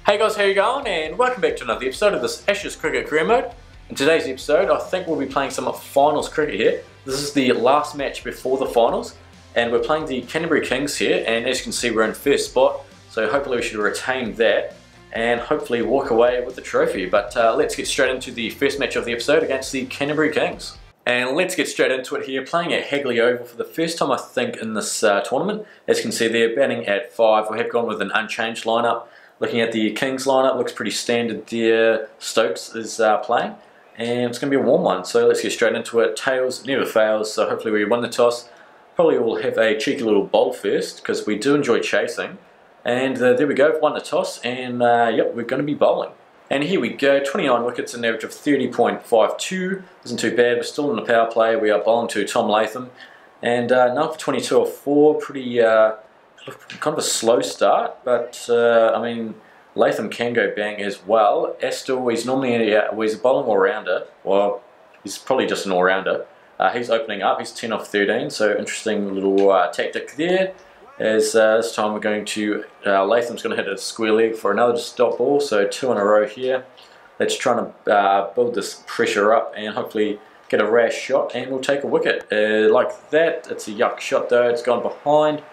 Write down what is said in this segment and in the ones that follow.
Hey guys, how you going? And welcome back to another episode of this Ashes Cricket Career Mode. In today's episode, I think we'll be playing some finals cricket here. This is the last match before the finals, and we're playing the Canterbury Kings here, and as you can see we're in first spot, so hopefully we should retain that, and hopefully walk away with the trophy. But let's get straight into the first match of the episode against the Canterbury Kings. And let's get straight into it here, playing at Hagley Oval for the first time I think in this tournament. As you can see there, batting at 5, we have gone with an unchanged lineup. Looking at the Kings lineup, looks pretty standard there. Stokes is playing, and it's going to be a warm one, so let's get straight into it. Tails never fails, so hopefully we win the toss. Probably will have a cheeky little bowl first, because we do enjoy chasing. And there we go, won the toss, and yep, we're going to be bowling. And here we go, 29 wickets, an average of 30.52. Isn't too bad, we're still in the power play. We are bowling to Tom Latham. And now for 22 or 4, pretty kind of a slow start, but I mean, Latham can go bang as well. Astle, he's normally he's a bowling all-rounder. Well, he's probably just an all-rounder. He's opening up, he's 10 off 13, so interesting little tactic there. As this time we're going to, Latham's going to hit a square leg for another stop ball, so 2 in a row here. Let's try to build this pressure up and hopefully get a rash shot, and we'll take a wicket. Like that, it's a yuck shot though, it's gone behind.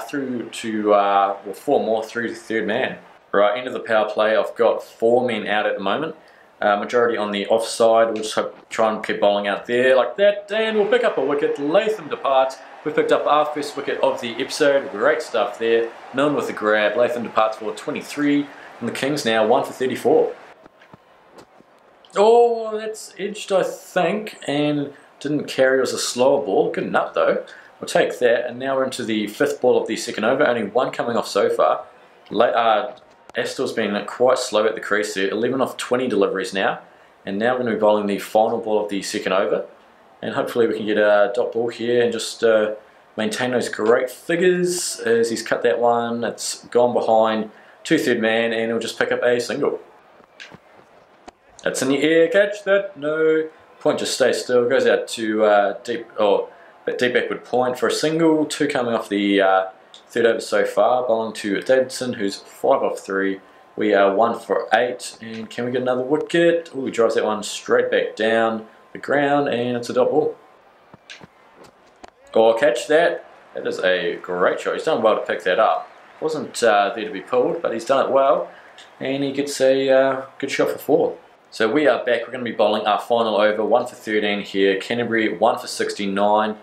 Through to, well, 4 more through to third man. Right, end of the power play, I've got 4 men out at the moment. Majority on the offside, we'll just try and keep bowling out there like that, and we'll pick up a wicket. Latham departs. We picked up our first wicket of the episode. Great stuff there. Milne with the grab. Latham departs for 23, and the Kings now 1 for 34. Oh, that's edged I think, and didn't carry. It was a slower ball. Good enough though. We'll take that, and now we're into the 5th ball of the second over, only 1 coming off so far. Astle's been quite slow at the crease there, 11 off 20 deliveries now, and now we're going to be bowling the final ball of the second over, and hopefully we can get a dot ball here and just maintain those great figures. As he's cut that one, it's gone behind to third man, and he'll just pick up a single. That's in the air, catch that, no, point just stays still, goes out to deep backward point for a single. 2 coming off the third over so far, bowling to Davidson, who's 5 off 3. We are 1 for 8, and can we get another wicket? Oh, he drives that one straight back down the ground, and it's a dot ball. Oh, catch that. That is a great shot. He's done well to pick that up. Wasn't there to be pulled, but he's done it well, and he gets a good shot for 4. So we are back. We're going to be bowling our final over, 1 for 13 here. Canterbury 1 for 69.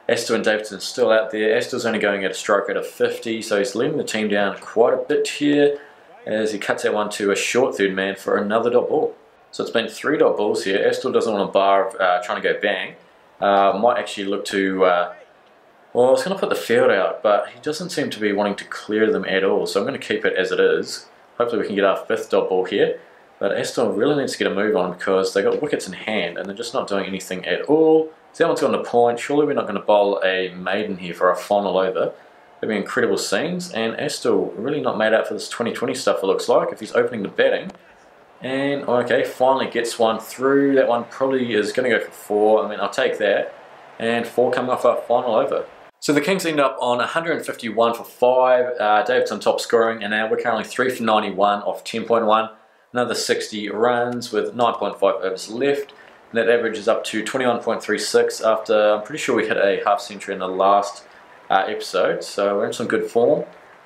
Astle and Davidson still out there. Astle's only going at a strike rate of 50, so he's letting the team down quite a bit here as he cuts that one to a short third man for another dot ball. So it's been 3 dot balls here. Astle doesn't want a bar of trying to go bang. Might actually look to, well, I was going to put the field out, but he doesn't seem to be wanting to clear them at all, so I'm going to keep it as it is. Hopefully we can get our 5th dot ball here. But Astle really needs to get a move on because they got wickets in hand and they're just not doing anything at all. So that one's gone to point. Surely we're not going to bowl a maiden here for our final over. That'd be incredible scenes, and Astle really not made out for this 2020 stuff it looks like if he's opening the batting. And okay, finally gets one through. That one probably is going to go for 4. I mean, I'll take that. And 4 coming off our final over. So the Kings end up on 151 for 5. Davidson top scoring, and now we're currently 3 for 91 off 10.1. Another 60 runs with 9.5 overs left. And that average is up to 21.36 after, I'm pretty sure we hit a half century in the last episode. So we're in some good form.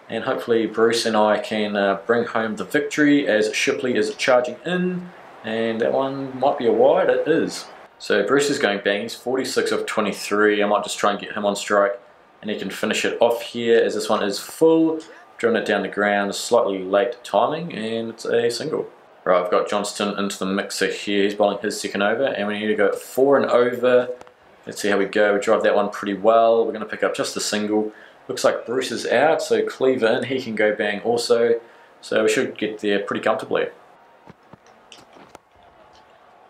And hopefully Bruce and I can bring home the victory as Shipley is charging in. And that one might be a wide, it is. So Bruce is going bang, he's 46 of 23. I might just try and get him on strike. And he can finish it off here as this one is full. Drilling it down the ground, slightly late timing, and it's a single. Right, I've got Johnston into the mixer here. He's bowling his second over, and we need to go 4 and over. Let's see how we go. We drive that one pretty well. We're going to pick up just a single. Looks like Bruce is out, so Cleaver in. He can go bang also. So we should get there pretty comfortably.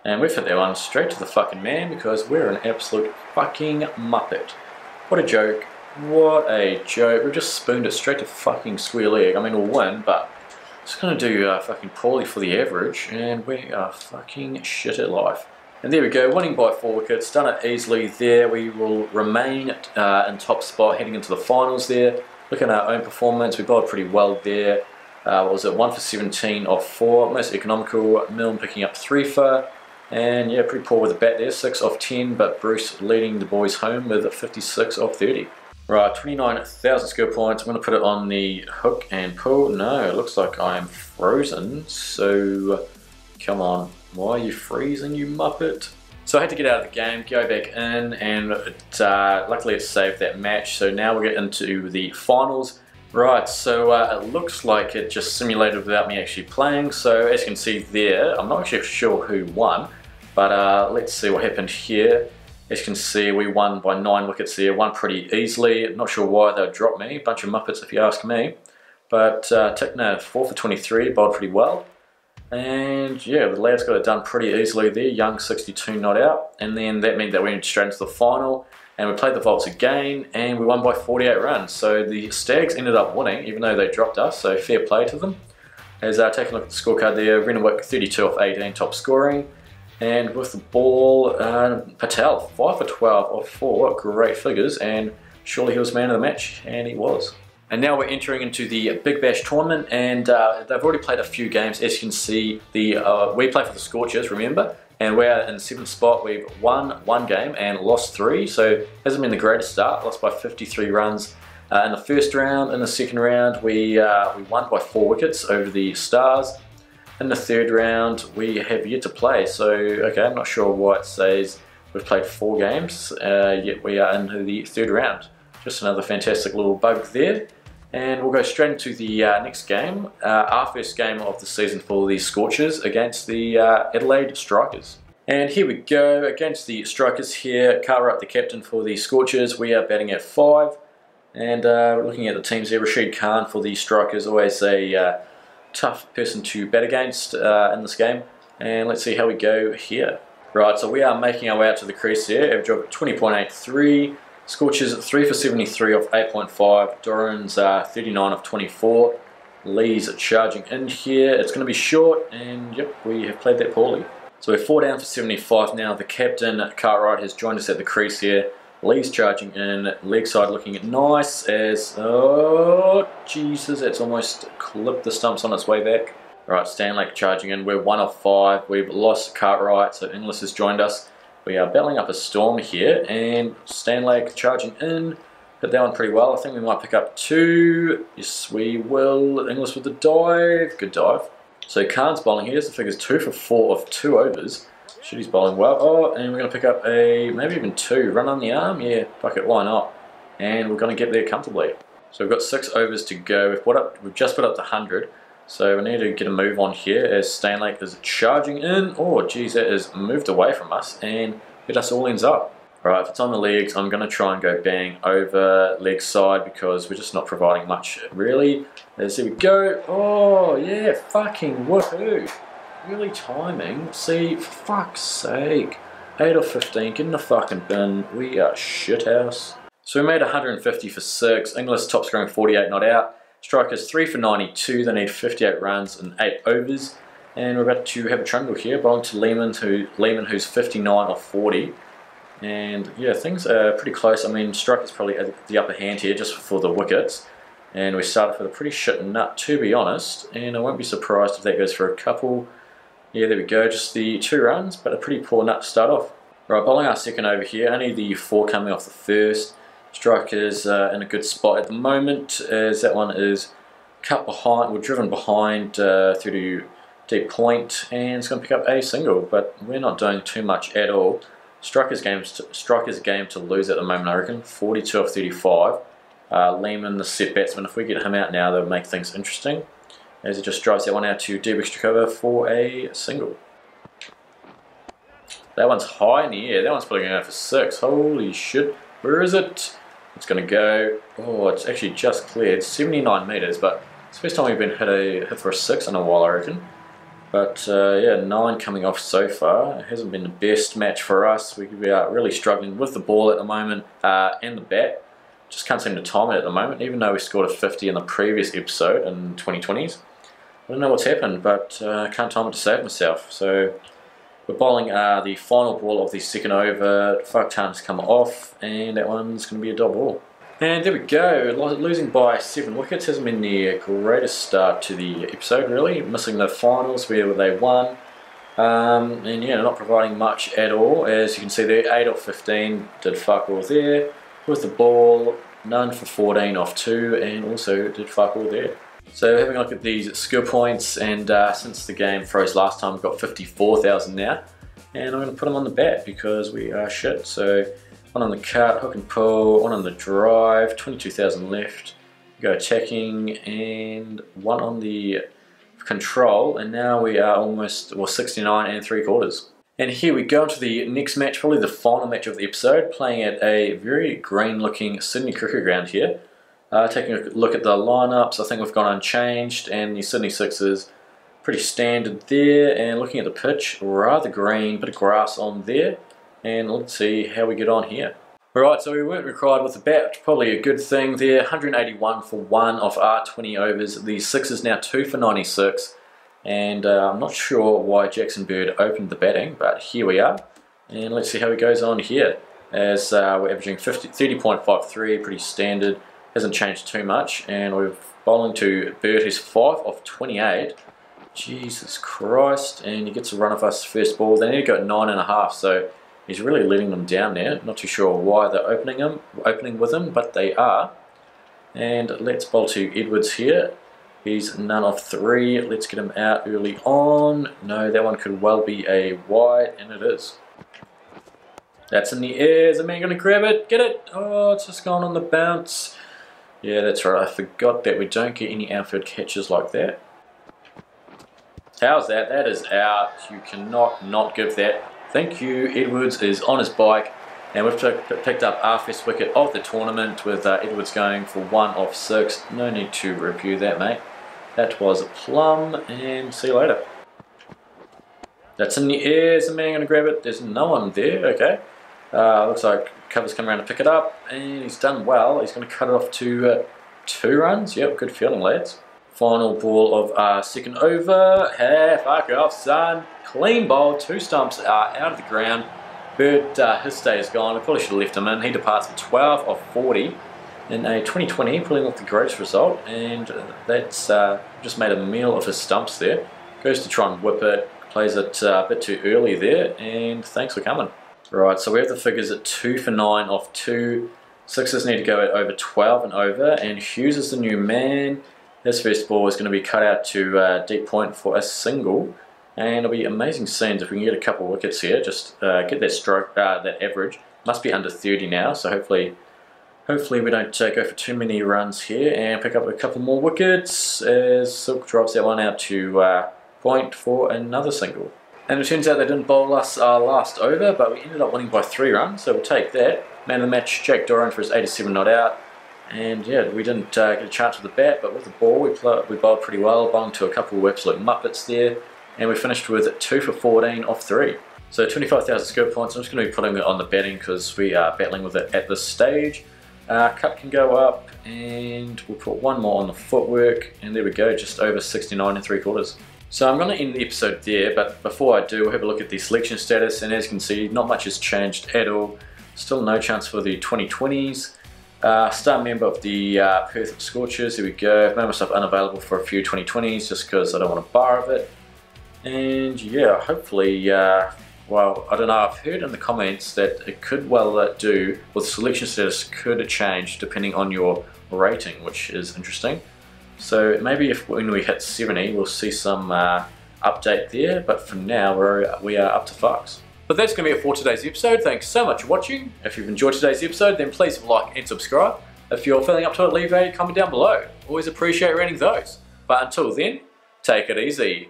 And we've hit that one straight to the fucking man because we're an absolute fucking muppet. What a joke. What a joke. We've just spooned it straight to fucking square leg. I mean, we'll win, but it's going to do fucking poorly for the average, and we are fucking shit at life. And there we go, winning by 4 wickets, done it easily there. We will remain in top spot heading into the finals there. Look at our own performance, we bowled pretty well there. What was it? 1 for 17 of 4. Most economical. Milne picking up 3 for. And yeah, pretty poor with the bat there. 6 of 10, but Bruce leading the boys home with 56 of 30. Right, 29,000 skill points. I'm going to put it on the hook and pull. No, it looks like I'm frozen. So, come on. Why are you freezing, you muppet? So I had to get out of the game, go back in, and luckily it saved that match. So now we'll get into the finals. Right, so it looks like it just simulated without me actually playing. So as you can see there, I'm not actually sure who won, but let's see what happened here. As you can see, we won by 9 wickets there, won pretty easily. Not sure why they dropped me, bunch of muppets if you ask me. But Tickner, 4 for 23, bowled pretty well. And yeah, the lads got it done pretty easily there. Young 62 not out, and then that meant that we went straight into the final, and we played the Volts again, and we won by 48 runs. So the Stags ended up winning, even though they dropped us. So fair play to them. As taking a look at the scorecard there, Renwick 32 off 18, top scoring, and with the ball, Patel 5 for 12 off 4, great figures, and surely he was man of the match, and he was. And now we're entering into the Big Bash tournament, and they've already played a few games. As you can see, we play for the Scorchers, remember, and we're in 7th spot. We've won 1 game and lost 3, so hasn't been the greatest start. Lost by 53 runs in the first round. In the second round, we won by 4 wickets over the Stars. In the third round, we have yet to play, so okay, I'm not sure why it says we've played 4 games, yet we are into the third round. Just another fantastic little bug there. And we'll go straight into the next game, our first game of the season for the Scorchers against the Adelaide Strikers. And here we go, against the Strikers here. Cartwright, the captain for the Scorchers. We are batting at 5. And looking at the teams there, Rashid Khan for the Strikers, always a tough person to bat against in this game. And let's see how we go here. Right, so we are making our way out to the crease here, average of 20.83. Scorchers 3 for 73 off 8.5, Doran's 39 of 24, Lee's charging in here. It's going to be short, and yep, we have played that poorly. So we're 4 down for 75 now. The captain, Cartwright, has joined us at the crease here. Lee's charging in, leg side looking nice as, oh Jesus, it's almost clipped the stumps on its way back. Right, Stanlake charging in, we're 1 of 5, we've lost Cartwright, so Inglis has joined us. We are battling up a storm here, and Stanlake charging in. Hit that one pretty well. I think we might pick up 2. Yes, we will. Inglis with the dive. Good dive. So Khan's bowling here. The figure's 2 for 4 of 2 overs. Shooty's bowling well. Oh, and we're going to pick up a, maybe even 2. Run on the arm? Yeah, fuck it, why not? And we're going to get there comfortably. So we've got 6 overs to go. We've just put up the 100. So we need to get a move on here as Stanlake is charging in. Oh geez, that has moved away from us and hit us all ends up. Alright, if it's on the legs, I'm going to try and go bang over leg side because we're just not providing much really. As here we go. Oh yeah, fucking woohoo. Really timing. See, for fuck's sake. 8 of 15, get in the fucking bin. We are shithouse. So we made 150 for 6. Inglis top scoring 48 not out. Strikers 3 for 92, they need 58 runs in 8 overs. And we're about to have a trundle here, bowling to Lehman who's 59 off 40. And yeah, things are pretty close. I mean, Strikers probably at the upper hand here just for the wickets. And we started with a pretty shit nut, to be honest. And I won't be surprised if that goes for a couple. Yeah, there we go, just the 2 runs, but a pretty poor nut to start off. Right, bowling our second over here, only the 4 coming off the first. Strikers in a good spot at the moment as that one is cut behind, we're driven behind through to deep point, and it's going to pick up a single, but we're not doing too much at all. Strikers game to lose at the moment, I reckon. 42 off 35. Lehman, the set batsman, if we get him out now, that'll make things interesting. As he just drives that one out to deep extra cover for a single. That one's high in the air. That one's probably going to go for 6. Holy shit. Where is it? It's going to go, oh, it's actually just cleared, 79 metres, but it's the first time we've been hit for a 6 in a while, I reckon. But yeah, 9 coming off so far. It hasn't been the best match for us. We are really struggling with the ball at the moment and the bat. Just can't seem to time it at the moment, even though we scored a 50 in the previous episode in 2020s. I don't know what's happened, but I can't time it to save myself. So we're bowling the final ball of the second over. Fuck time's come off, and that one's going to be a dot ball. And there we go, losing by 7 wickets hasn't been the greatest start to the episode really, missing the finals where they won, and yeah, not providing much at all. As you can see there, 8 off 15, did fuck all there. With the ball, none for 14 off 2, and also did fuck all there. So having a look at these skill points, and since the game froze last time, we've got 54,000 now, and I'm going to put them on the bat because we are shit. So one on the cut, hook and pull, one on the drive, 22,000 left, go attacking, and one on the control, and now we are almost, well, 69 and 3/4. And here we go into the next match, probably the final match of the episode, playing at a very green looking Sydney cricket ground here. Taking a look at the lineups, I think we've gone unchanged, and the Sydney Sixers pretty standard there, and looking at the pitch, rather green, bit of grass on there. And let's see how we get on here. Alright, so we weren't required with the bat, probably a good thing there. 181 for 1 off our 20 overs. The Sixers now 2 for 96. And I'm not sure why Jackson Bird opened the batting, but here we are. And let's see how he goes on here. As we're averaging 30.53, pretty standard. Hasn't changed too much. And we're bowling to Bird, who's 5 off 28. Jesus Christ. And he gets a run off us first ball. They need to go at 9.5, so he's really letting them down there. Not too sure why they're opening with him, but they are. And let's bowl to Edwards here. He's none of 3. Let's get him out early on. No, that one could well be a wide, and it is. That's in the air. Is the man going to grab it? Get it? Oh, it's just gone on the bounce. Yeah, that's right. I forgot that we don't get any outfield catches like that. How's that? That is out. You cannot not give that. Thank you. Edwards is on his bike, and we've picked up our first wicket of the tournament with Edwards going for 1 off 6. No need to review that, mate. That was a plum, and see you later. That's in the air. Is the man going to grab it? There's no one there. Okay. Looks like Cover's come around to pick it up, and he's done well. He's going to cut it off to 2 runs. Yep, good feeling, lads. Final ball of our second over. Hey, fuck off, son. Clean bowl, 2 stumps are out of the ground. Bird, his stay is gone. I probably should have left him in. He departs for 12 of 40 in a 2020, probably not the greatest result, and that's just made a meal of his stumps there. Goes to try and whip it, plays it a bit too early there, and thanks for coming. Right, so we have the figures at 2 for 9 off 2. Sixers need to go at over 12 and over, and Hughes is the new man. His first ball is going to be cut out to deep point for a single. And it'll be amazing scenes if we can get a couple of wickets here. Just get that stroke, that average. Must be under 30 now, so hopefully we don't go for too many runs here and pick up a couple more wickets as Silk drops that one out to point for another single. And it turns out they didn't bowl us our last over, but we ended up winning by 3 runs, so we'll take that. Man of the match, Jake Doran for his 87 not out. And yeah, we didn't get a chance with the bat, but with the ball we bowled pretty well, bowling to a couple of absolute muppets there. And we finished with 2 for 14 off 3. So 25,000 skill points. I'm just going to be putting it on the batting because we are battling with it at this stage. Cut can go up, and we'll put 1 more on the footwork, and there we go, just over 69 and 3/4. So I'm going to end the episode there, but before I do, we'll have a look at the selection status, and as you can see, not much has changed at all. Still no chance for the 2020s. Star member of the Perth Scorchers, here we go. I've made myself unavailable for a few 2020s just because I don't want to borrow it. And yeah, hopefully, well, I don't know, I've heard in the comments that it could well do with selection status could change depending on your rating, which is interesting. So maybe when we hit 70 we'll see some update there, but for now we are up to fucks. But that's going to be it for today's episode. Thanks so much for watching. If you've enjoyed today's episode, then please like and subscribe. If you're feeling up to it, leave a comment down below. Always appreciate reading those. But until then, take it easy.